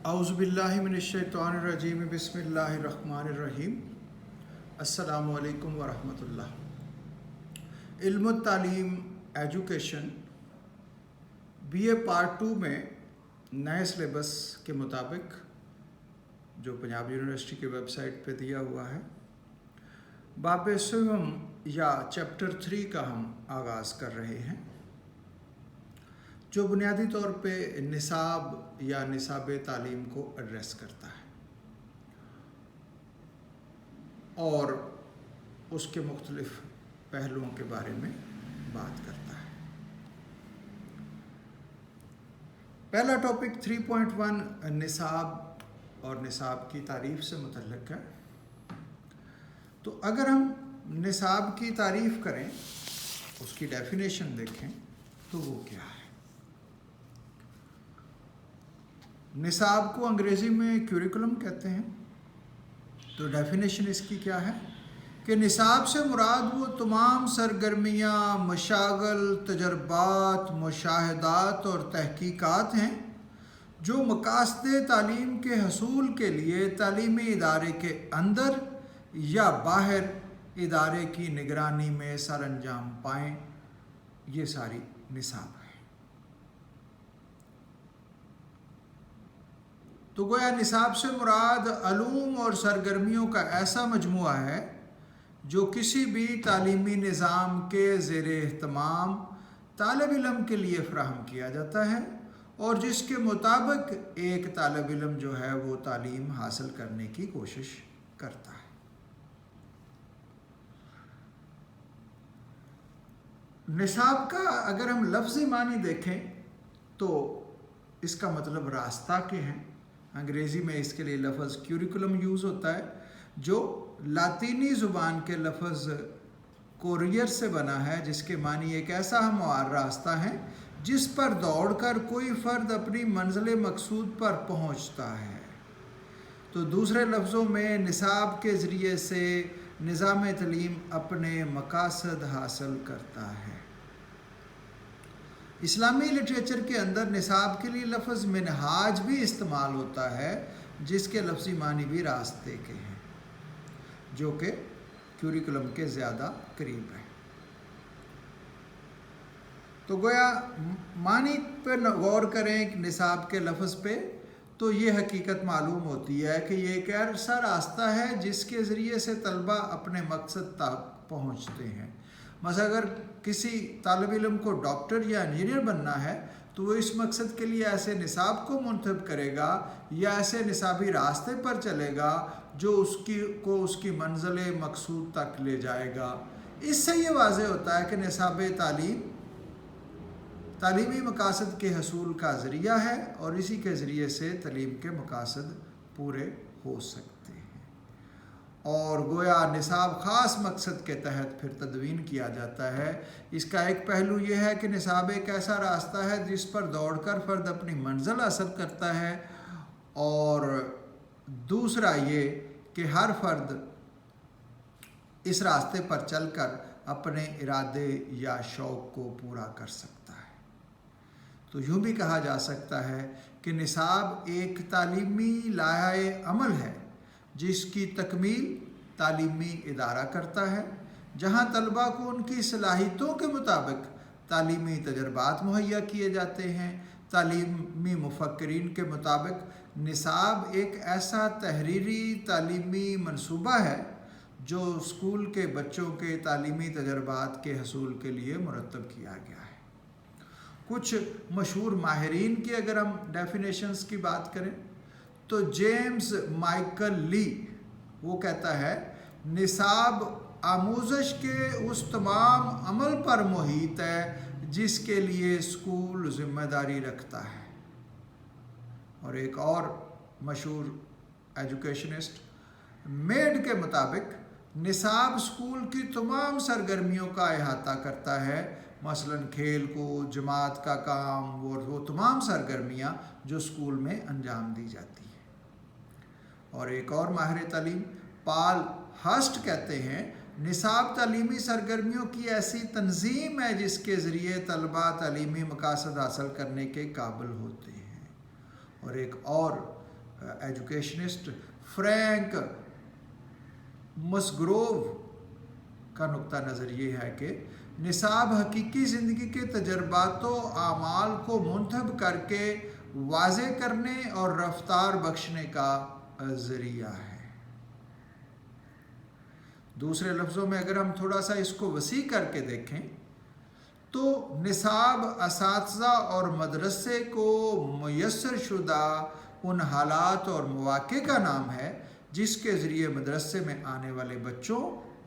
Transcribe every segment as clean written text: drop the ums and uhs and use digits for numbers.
औज़ुबिल्लाहिमिनश्शैतानिर्रजीम बिस्मिल्लाहिर्रहमानिर्रहीम। अस्सलामु अलैकुम वरहमतुल्लाह। इल्म तालीम एजुकेशन BA पार्ट 2 में नए सिलेबस के मुताबिक जो पंजाब यूनिवर्सिटी की वेबसाइट पे दिया हुआ है, बाब सिवम या चैप्टर 3 का हम आगाज़ कर रहे हैं, जो बुनियादी तौर पे निसाब या निसाब तालीम को एड्रेस करता है और उसके मुख्तलिफ पहलुओं के बारे में बात करता है। पहला टॉपिक 3.1 निसाब और निसाब की तारीफ़ से मुतल्लिक़ है। तो अगर हम निसाब की तारीफ़ करें, उसकी डेफिनेशन देखें तो वो क्या है। निसाब को अंग्रेज़ी में क्यूरिकुलम कहते हैं। तो डेफिनेशन इसकी क्या है कि निसाब से मुराद वो तमाम सरगर्मियाँ, मशागल, तजर्बात, मुशाहदात और तहकीकात हैं जो मकासदे तालीम के हसूल के लिए तालीमी इदारे के अंदर या बाहर इदारे की निगरानी में सर अंजाम पाएँ। ये सारी निसाब है। तो गोया निसाब से मुराद अलूम और सरगर्मियों का ऐसा मजमुआ है जो किसी भी तालीमी निज़ाम के ज़ेर एहतमाम तालिब इल्म के लिए फ़राहम किया जाता है और जिसके मुताबिक एक तालिब इल्म जो है वो तालीम हासिल करने की कोशिश करता है। निसाब का अगर हम लफ्ज़ी मानी देखें तो इसका मतलब रास्ता के हैं। अंग्रेज़ी में इसके लिए लफ्ज़ क्यूरिकुलम यूज़ होता है, जो लातीनी ज़ुबान के लफ्ज़ कोरियर से बना है, जिसके मानी एक ऐसा हमवार रास्ता है जिस पर दौड़कर कोई फ़र्द अपनी मंजिल मकसूद पर पहुंचता है। तो दूसरे लफ्ज़ों में निसाब के ज़रिए से निज़ाम तालीम अपने मकासद हासिल करता है। इस्लामी लिटरेचर के अंदर निसाब के लिए लफ्ज़ मिनहाज भी इस्तेमाल होता है, जिसके लफ्ज़ी मानी भी रास्ते के हैं, जो कि क्यूरिकुलम के ज़्यादा करीब है। तो गोया मानी पर गौर करें निसाब के लफ्ज़ पे, तो ये हकीकत मालूम होती है कि ये एक ऐसा रास्ता है जिसके ज़रिए से तलबा अपने मकसद तक पहुँचते हैं। मसलन अगर किसी तालिब इल्म को डॉक्टर या इंजीनियर बनना है तो वो इस मकसद के लिए ऐसे निसाब को मुंतखब करेगा या ऐसे निसाबी रास्ते पर चलेगा जो उसकी मंजिल मकसूद तक ले जाएगा। इससे ये वाज़ेह होता है कि निसाब तालीमी मकासद के हसूल का ज़रिया है और इसी के ज़रिए से तालीम के मकासद पूरे हो सकते हैं। और गोया निसाब ख़ास मकसद के तहत फिर तदवीन किया जाता है। इसका एक पहलू यह है कि निसाब एक ऐसा रास्ता है जिस पर दौड़कर फ़र्द अपनी मंजिल हासिल करता है, और दूसरा ये कि हर फ़र्द इस रास्ते पर चलकर अपने इरादे या शौक़ को पूरा कर सकता है। तो यूँ भी कहा जा सकता है कि निसाब एक तालीमी लाहे अमल है जिसकी तकमील तालीमी इदारा करता है, जहाँ तलबा को उनकी सलाहियतों के मुताबिक तालीमी तजर्बात मुहैया किए जाते हैं। तालीमी मुफक्किरीन के मुताबिक निसाब एक ऐसा तहरीरी तालीमी मनसूबा है जो स्कूल के बच्चों के तालीमी तजर्बात के हसूल के लिए मुरतब किया गया है। कुछ मशहूर माहिरीन की अगर हम डेफिनेशंस की बात करें तो जेम्स माइकल ली वो कहता है, निसाब आमूज़श के उस तमाम अमल पर मुहित है जिसके लिए स्कूल ज़िम्मेदारी रखता है। और एक और मशहूर एजुकेशनिस्ट मेड के मुताबिक निसाब स्कूल की तमाम सरगर्मियों का अहाता करता है, मसलन खेल कूद, जमात का काम, वो तमाम सरगर्मियाँ जो स्कूल में अंजाम दी जाती हैं। और एक और माहिर तालीम पॉल हस्ट कहते हैं, निसाब तालीमी सरगर्मियों की ऐसी तंजीम है जिसके ज़रिए तलबा तालीमी मकासद हासिल करने के काबिल होते हैं। और एक और एजुकेशनिस्ट फ्रैंक मस्ग्रोव का नुक्ता नज़र ये है कि निसाब हकीकी ज़िंदगी के तजर्बातों आमाल को मुंतखब करके वाज़े करने और रफ्तार बख्शने का ज़रिया है। दूसरे लफ्ज़ों में अगर हम थोड़ा सा इसको वसी करके देखें तो निसाब असातिज़ा और मदरसे को मुयस्सर शुदा उन हालात और मौक़े का नाम है जिसके ज़रिए मदरसे में आने वाले बच्चों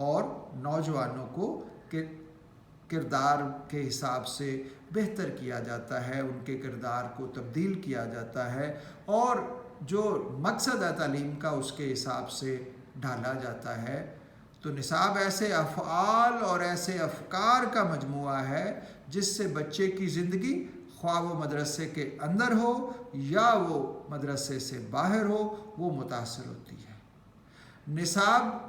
और नौजवानों को किरदार के हिसाब से बेहतर किया जाता है, उनके किरदार को तब्दील किया जाता है और जो मकसद है तालीम का उसके हिसाब से ढाला जाता है। तो निसाब ऐसे अफ़आल और ऐसे अफ़कार का मजमुआ है जिससे बच्चे की ज़िंदगी ख्वाह वो मदरसे के अंदर हो या वो मदरसे से बाहर हो, वो मुतासर होती है। निसाब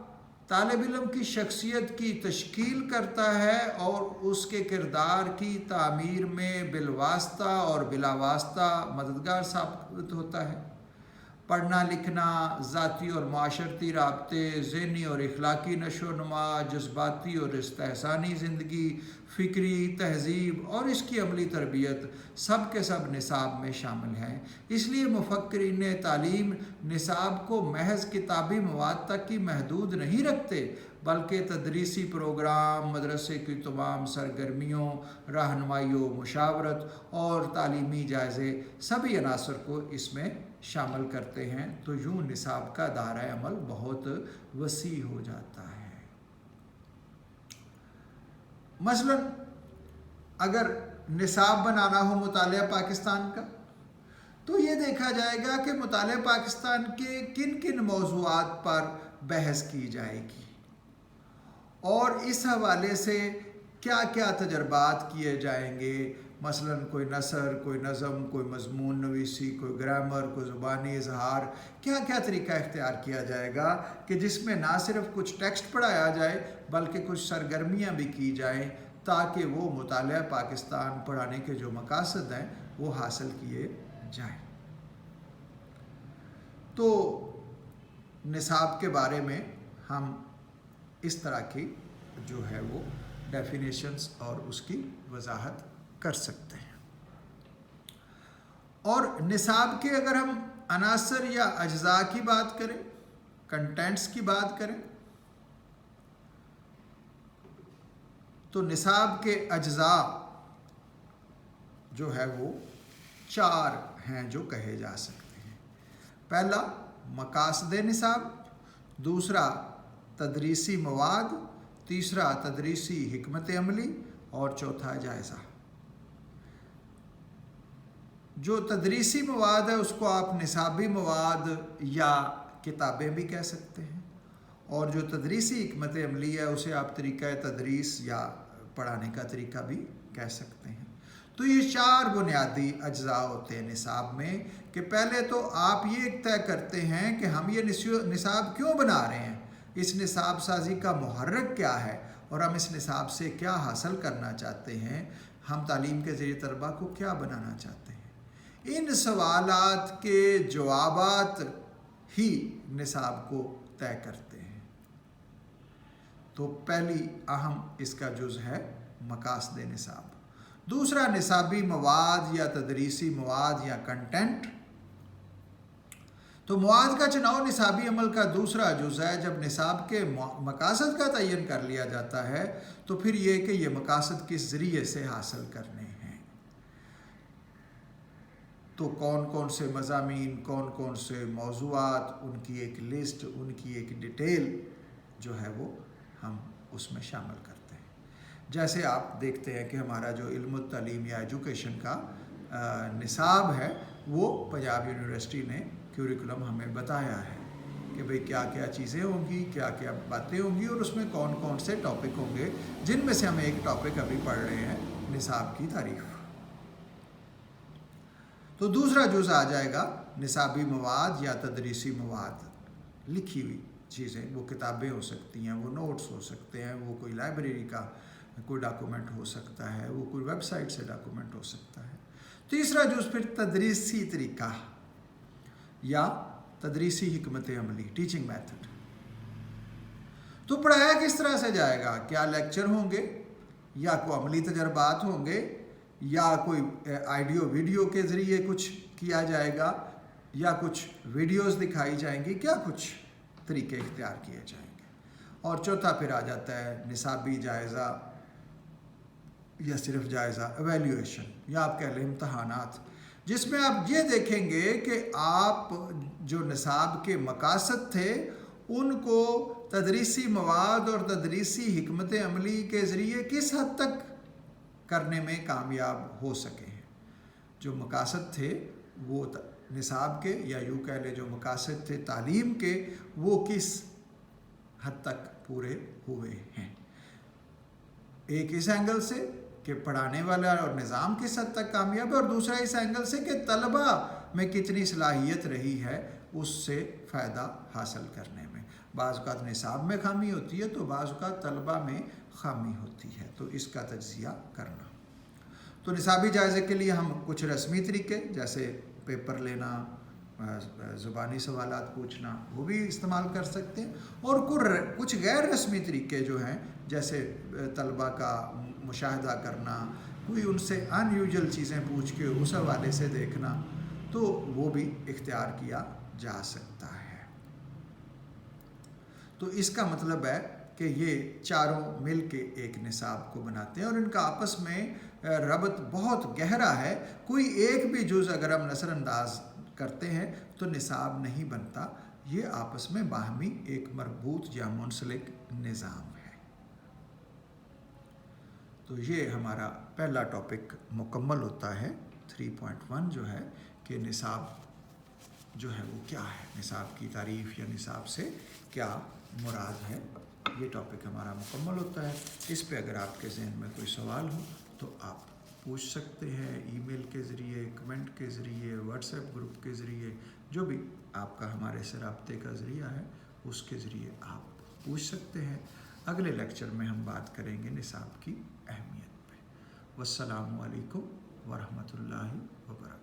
तालिब इल्म की शख्सियत की तश्कील करता है और उसके किरदार की तामीर में बिलवास्ता और बिलावास्ता मददगार साबित होता है। पढ़ना लिखना, ज़ाती और माशरती राब्ते, ज़हनी और इखलाकी नशोनुमा, जज्बाती और इस्तेहसानी ज़िंदगी, फ़िक्री तहज़ीब और इसकी अमली तरबियत सब के सब निसाब में शामिल हैं। इसलिए मुफ़क्किरीन तालीम निसाब को महज किताबी मवाद तक ही महदूद नहीं रखते बल्कि तदरीसी प्रोग्राम, मदरसे की तमाम सरगर्मियों, रहनुमाई व मुशावरत और तालीमी जायज़े सभी अनासर को इसमें शामिल करते हैं। तो यूँ निसाब का दायरा अमल बहुत वसी हो जाता है। मसलन अगर निसाब बनाना हो मुतालिया पाकिस्तान का तो ये देखा जाएगा कि मुतालिया पाकिस्तान के किन किन मौज़ूआत पर बहस की जाएगी और इस हवाले से क्या क्या तजर्बात किए जाएंगे। मसलन कोई नसर, कोई नज़म, कोई मज़मून नवीसी, कोई ग्रामर, कोई ज़ुबानी इजहार, क्या क्या तरीका इख्तियार किया जाएगा कि जिसमें ना सिर्फ कुछ टेक्स्ट पढ़ाया जाए बल्कि कुछ सरगर्मियाँ भी की जाएँ ताकि वो मुतालिया पाकिस्तान पढ़ाने के जो मकासद हैं वो हासिल किए जाएँ। तो निसाब के बारे में हम इस तरह की जो है वो डेफिनेशंस और उसकी वजाहत कर सकते हैं। और निसाब के अगर हम अनासर या अज्जा की बात करें, कंटेंट्स की बात करें, तो निसाब के अज्जा जो है वो 4 हैं जो कहे जा सकते हैं। पहला मकासद निसाब, दूसरा तदरीसी मवाद, तीसरा तदरीसी हिकमत अमली और चौथा जायज़ा। जो तदरीसी मवाद है उसको आप निसाबी मवाद या किताबें भी कह सकते हैं और जो तदरीसी हिकमत अमली है उसे आप तरीक़ा तदरीस या पढ़ाने का तरीका भी कह सकते हैं। तो ये 4 बुनियादी अज्जा होते हैं निसाब में कि पहले तो आप ये तय करते हैं कि हम ये निसाब क्यों बना रहे हैं, इस निसाब साजी का मुहर्रक क्या है और हम इस निसाब से क्या हासिल करना चाहते हैं, हम तालीम के ज़रिए तलबा को क्या बनाना चाहते हैं। इन सवालात के जवाबात ही निसाब को तय करते हैं। तो पहली अहम इसका जुज़ है मकासद निसाब। दूसरा निसाबी मवाद या तदरीसी मवाद या कंटेंट। तो मवाद का चुनाव निसाबी अमल का दूसरा जुज़ है। जब निसाब के मकासद का तयन कर लिया जाता है तो फिर ये कि ये मकासद किस ज़रिए से हासिल करने हैं। तो कौन कौन से मज़ामीन, कौन कौन से मौज़ूआत, उनकी एक लिस्ट, उनकी एक डिटेल जो है वो हम उसमें शामिल करते हैं। जैसे आप देखते हैं कि हमारा जो इल्म तालीम या एजुकेशन का निसाब है वो पंजाब यूनिवर्सिटी ने क्यूरिकुलम हमें बताया है कि भाई क्या क्या चीज़ें होंगी, क्या क्या बातें होंगी और उसमें कौन कौन से टॉपिक होंगे, जिनमें से हम एक टॉपिक अभी पढ़ रहे हैं, निसाब की तारीफ़। तो दूसरा जुज़ आ जाएगा निसाबी मवाद या तदरीसी मवाद। लिखी हुई चीज़ें, वो किताबें हो सकती हैं, वो नोट्स हो सकते हैं, वो कोई लाइब्रेरी का कोई डॉक्यूमेंट हो सकता है, वो कोई वेबसाइट से डॉक्यूमेंट हो सकता है। तीसरा जुज़ फिर तदरीसी तरीका या तदरीसी हिकमत अमली, टीचिंग मेथड। तो पढ़ाया किस तरह से जाएगा? क्या लेक्चर होंगे, या कोई अमली तजर्बात होंगे, या कोई ऑडियो वीडियो के ज़रिए कुछ किया जाएगा, या कुछ वीडियोस दिखाई जाएंगी, क्या कुछ तरीके इख्तियार किए जाएंगे। और चौथा फिर आ जाता है निसाबी जायज़ा, या सिर्फ जायज़ा एवेल्यूएशन, या आप कह लें इम्तहानात, जिसमें आप ये देखेंगे कि आप जो निसाब के मकासद थे उनको तदरीसी मवाद और तदरीसी हिकमत अमली के ज़रिए किस हद तक करने में कामयाब हो सके हैं। जो मकासद थे वो निसाब के, या यूँ कह लें जो मकासद थे तालीम के, वो किस हद तक पूरे हुए हैं। एक इस एंगल से कि पढ़ाने वाला और निज़ाम किस हद तक कामयाब है, और दूसरा इस एंगल से कि तलबा में कितनी सलाहियत रही है उससे फ़ायदा हासिल करने में। बाज़ औक़ात निसाब में खामी होती है तो बाज़ औक़ात तलबा में खामी होती है, तो इसका तज्ज़िया करना। तो निसाबी जायज़े के लिए हम कुछ रस्मी तरीके जैसे पेपर लेना, ज़ुबानी सवालात पूछना, वो भी इस्तेमाल कर सकते हैं, और कुछ गैर रस्मी तरीके जो हैं जैसे तलबा का मुशाहदा करना, कोई उनसे अनयूजुअल चीज़ें पूछ के उस हवाले से देखना, तो वो भी इख्तियार किया जा सकता है। तो इसका मतलब है कि ये चारों मिल के एक निसाब को बनाते हैं, और इनका आपस में रबत बहुत गहरा है। कोई एक भी जुज़ अगर हम नज़रअंदाज करते हैं तो निसाब नहीं बनता। ये आपस में बाहमी एक मरबूत या मुंसलिक निज़ाम है। तो ये हमारा पहला टॉपिक मुकम्मल होता है। 3.1 जो है कि निसाब जो है वो क्या है, निसाब की तारीफ़ या निसाब से क्या मुराद है, ये टॉपिक हमारा मुकम्मल होता है। इस पे अगर आपके ज़हन में कोई सवाल हो तो आप पूछ सकते हैं, ईमेल के ज़रिए, कमेंट के ज़रिए, व्हाट्सएप ग्रुप के ज़रिए, जो भी आपका हमारे से राब्ते का ज़रिया है उसके ज़रिए आप पूछ सकते हैं। अगले लेक्चर में हम बात करेंगे निसाब की अहमियत पे। वस्सलामु अलैकुम वरहमतुल्लाहि वबरकातुहू।